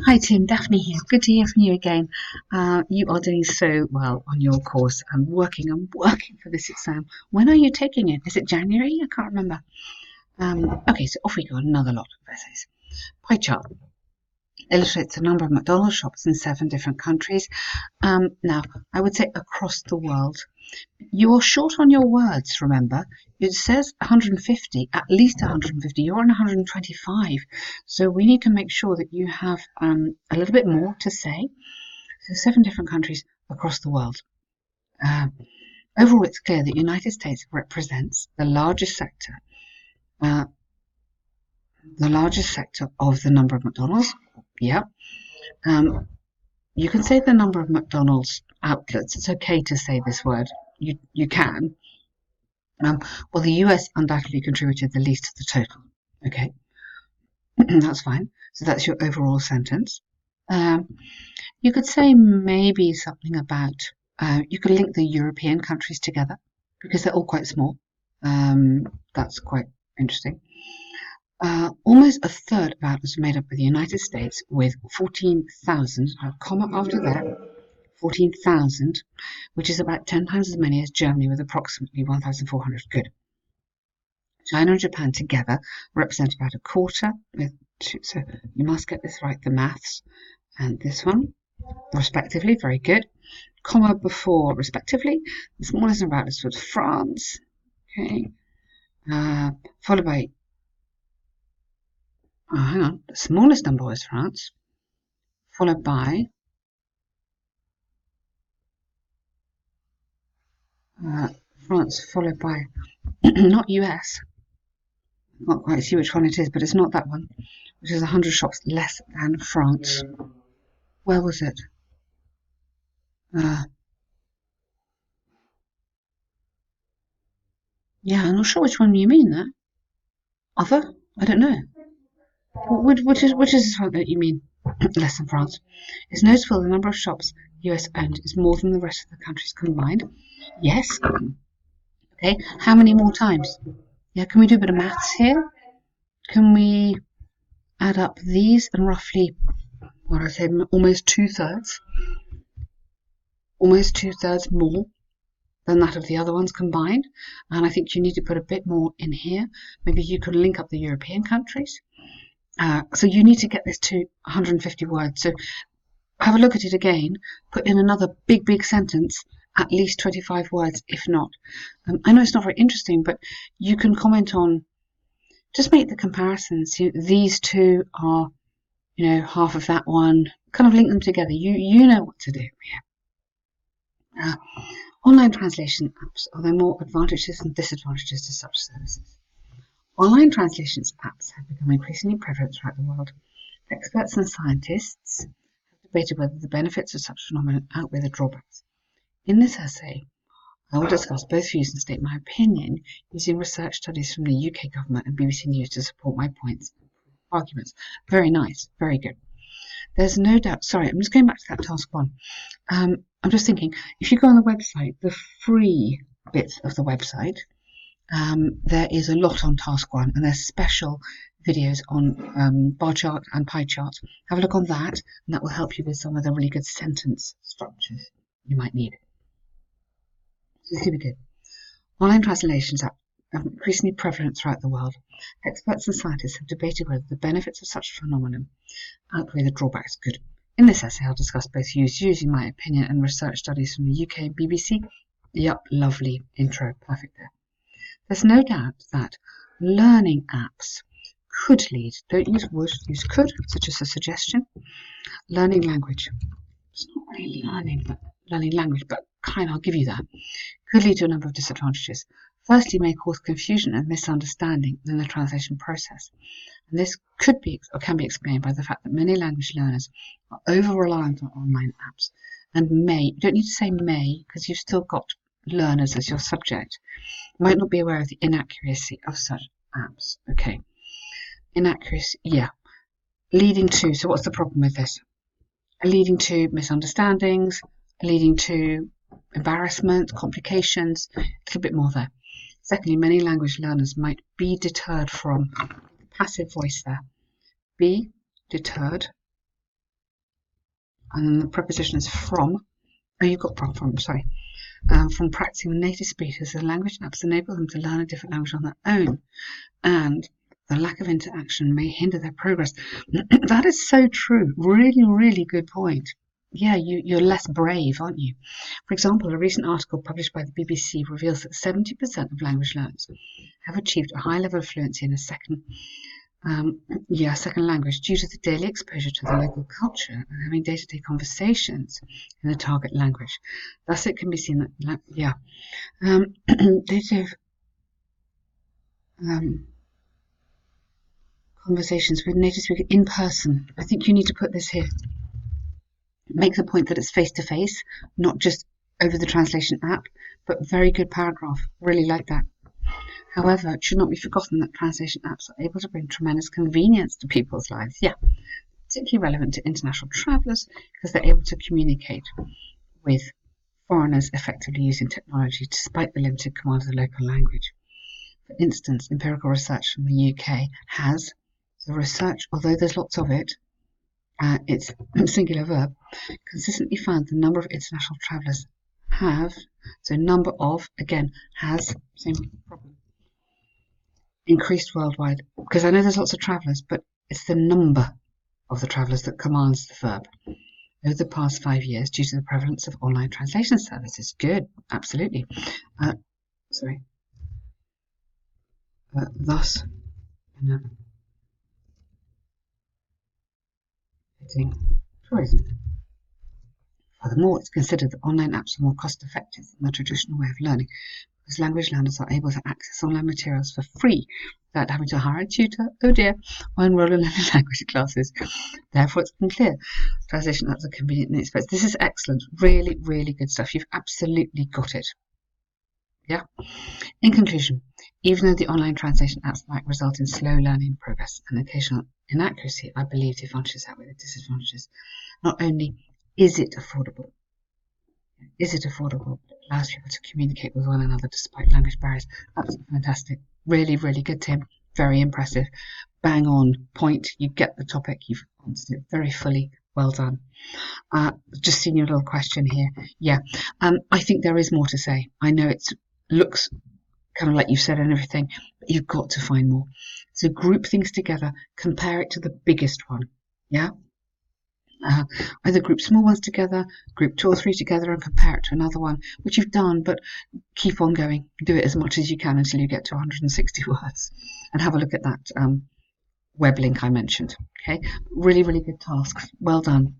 Hi Tim, Daphne here. Good to hear from you again. You are doing so well on your course. I'm working for this exam. When are you taking it? Is it January? I can't remember. Okay, so off we go. Another lot of essays. Pie chart illustrates the number of McDonald's shops in 7 different countries. Now, I would say across the world. You're short on your words, remember? It says 150, at least 150. You're on 125. So we need to make sure that you have a little bit more to say. So 7 different countries across the world. Overall, it's clear that the United States represents the largest sector of the number of McDonald's. Yeah. You can say the number of McDonald's outlets. It's okay to say this word. You can. Well, the US undoubtedly contributed the least to the total. Okay, that's fine. So that's your overall sentence. You could say maybe something about, you could link the European countries together because they're all quite small. That's quite interesting. Almost a third of outlets are made up of the United States with 14,000, a comma after that, 14,000, which is about 10 times as many as Germany with approximately 1,400. Good. China and Japan together represent about a quarter with 2, so you must get this right, the maths, and this one, respectively, very good. Comma before respectively, the smallest number outlets was France, okay, followed by, hang on, the smallest number was France, followed by not US, not quite see which one it is, but it's not that one, which is 100 shops less than France. Where was it? Yeah, I'm not sure which one you mean there. Other? I don't know. Which is this one that you mean? Less than France. It's noticeable the number of shops US owned is more than the rest of the countries combined. Yes. Okay. How many more times? Yeah, can we do a bit of maths here? Can we add up these and roughly, what do I say, almost 2/3? Almost 2/3 more than that of the other ones combined. And I think you need to put a bit more in here. Maybe you could link up the European countries. So you need to get this to 150 words. So have a look at it again, put in another big sentence, at least 25 words, if not. I know it's not very interesting, but you can comment on, just make the comparisons. These two are, half of that one. Kind of link them together. You know what to do here. Online translation apps, are there more advantages and disadvantages to such services? Online translations apps have become increasingly prevalent throughout the world. Experts and scientists have debated whether the benefits of such phenomenon outweigh the drawbacks. In this essay, I will discuss both views and state my opinion using research studies from the UK government and BBC News to support my points and arguments. Very nice, very good. There's no doubt, sorry, I'm just going back to that task 1. I'm just thinking, if you go on the website, the free bits of the website, there is a lot on task 1, and there's special videos on bar chart and pie chart. Have a look on that, and that will help you with some of the really good sentence structures you might need. So this could be good. Online translations are increasingly prevalent throughout the world. Experts and scientists have debated whether the benefits of such a phenomenon outweigh the drawbacks. Good. In this essay, I'll discuss both views using my opinion and research studies from the UK and BBC. Yep, lovely intro, perfect there. There's no doubt that learning apps could lead, don't use would, use could, such as a suggestion. Learning language. It's not really learning language, but I'll give you that. Could lead to a number of disadvantages. Firstly, may cause confusion and misunderstanding in the translation process. And this could be or can be explained by the fact that many language learners are over-reliant on online apps and you don't need to say may because you've still got learners as your subject, might not be aware of the inaccuracy of such apps. Okay. Inaccuracy, yeah. Leading to, so what's the problem with this? Leading to misunderstandings, leading to embarrassment, complications, a little bit more there. Secondly, many language learners might be deterred from passive voice there. B, deterred. And then the preposition is from. Oh, you've got from, sorry. From practicing with native speakers, the language apps enable them to learn a different language on their own. And the lack of interaction may hinder their progress. That is so true. Really, really good point. Yeah, you're less brave, aren't you? For example, a recent article published by the BBC reveals that 70% of language learners have achieved a high level of fluency in a second language due to the daily exposure to the local culture and having day-to-day conversations in the target language. Thus, it can be seen that, conversations with native speakers in person. I think you need to put this here. Make the point that it's face-to-face, not just over the translation app, but very good paragraph. Really like that. However, it should not be forgotten that translation apps are able to bring tremendous convenience to people's lives. Yeah, particularly relevant to international travellers because they're able to communicate with foreigners effectively using technology despite the limited command of the local language. For instance, empirical research from the UK has the research, although there's lots of it, it's singular verb, consistently found the number of international travellers have, so number of, again, has, same problem, increased worldwide. Because I know there's lots of travellers, but it's the number of the travellers that commands the verb over the past 5 years due to the prevalence of online translation services. Good, absolutely. Thus, tourism. Furthermore, it's considered that online apps are more cost-effective than the traditional way of learning because language learners are able to access online materials for free without having to hire a tutor, oh dear, or enroll in language classes. Therefore, it's been clear translation apps are convenient and inexpensive. This is excellent. Really, really good stuff. You've absolutely got it. Yeah. In conclusion, even though the online translation apps might result in slow learning progress and occasional inaccuracy, I believe the advantages outweigh the disadvantages. Not only is it affordable, it allows people to communicate with one another despite language barriers. Absolutely fantastic. Really, really good, Tim. Very impressive. Bang on point. You get the topic. You've answered it very fully. Well done. Just seeing your little question here. Yeah, I think there is more to say. I know it looks kind of like you've said and everything, but you've got to find more. So group things together, compare it to the biggest one. Yeah. Either group small ones together, group 2 or 3 together and compare it to another one, which you've done, but keep on going. Do it as much as you can until you get to 160 words. And have a look at that web link I mentioned. Okay, really, really good tasks. Well done.